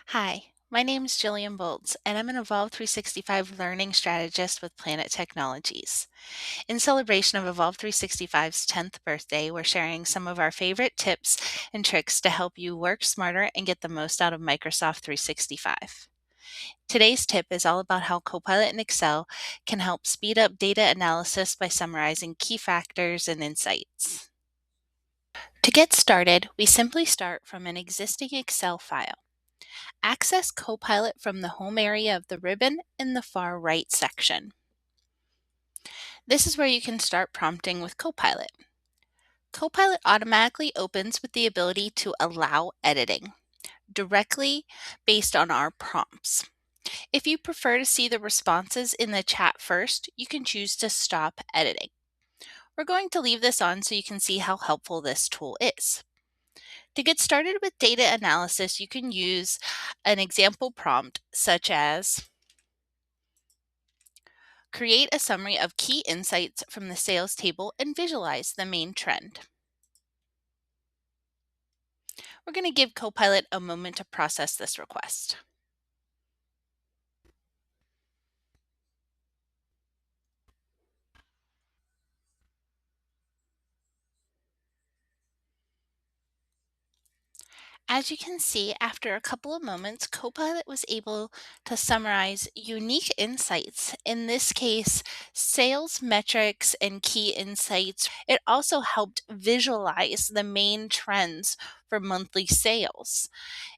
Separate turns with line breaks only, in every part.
Hi, my name is Jillian Boltz, and I'm an Evolve 365 learning strategist with Planet Technologies. In celebration of Evolve 365's 10th birthday, we're sharing some of our favorite tips and tricks to help you work smarter and get the most out of Microsoft 365. Today's tip is all about how Copilot in Excel can help speed up data analysis by summarizing key factors and insights. To get started, we simply start from an existing Excel file. Access Copilot from the home area of the ribbon in the far right section. This is where you can start prompting with Copilot. Copilot automatically opens with the ability to allow editing directly based on our prompts. If you prefer to see the responses in the chat first, you can choose to stop editing. We're going to leave this on so you can see how helpful this tool is. To get started with data analysis, you can use an example prompt such as create a summary of key insights from the sales table and visualize the main trend. We're going to give Copilot a moment to process this request. As you can see, after a couple of moments, Copilot was able to summarize unique insights, in this case, sales metrics and key insights. It also helped visualize the main trends for monthly sales.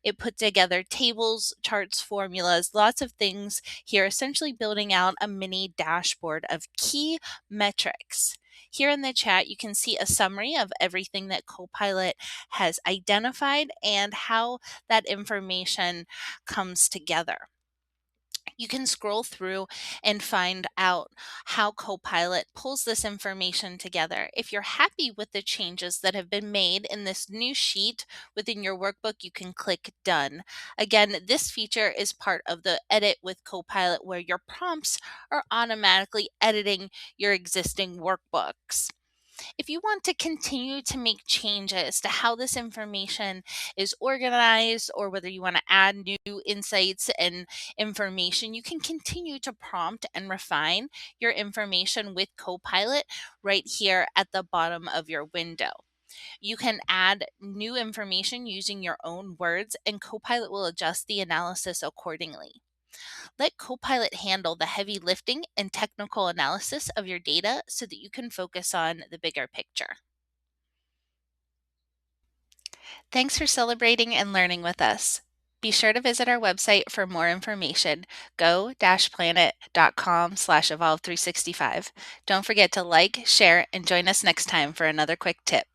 It put together tables, charts, formulas, lots of things here, essentially building out a mini dashboard of key metrics. Here in the chat, you can see a summary of everything that Copilot has identified and how that information comes together. You can scroll through and find out how Copilot pulls this information together. If you're happy with the changes that have been made in this new sheet within your workbook, you can click Done. Again, this feature is part of the Edit with Copilot where your prompts are automatically editing your existing workbooks. If you want to continue to make changes to how this information is organized or whether you want to add new insights and information, you can continue to prompt and refine your information with Copilot right here at the bottom of your window. You can add new information using your own words, and Copilot will adjust the analysis accordingly. Let Copilot handle the heavy lifting and technical analysis of your data so that you can focus on the bigger picture. Thanks for celebrating and learning with us. Be sure to visit our website for more information, go-planet.com/evolve365. Don't forget to like, share, and join us next time for another quick tip.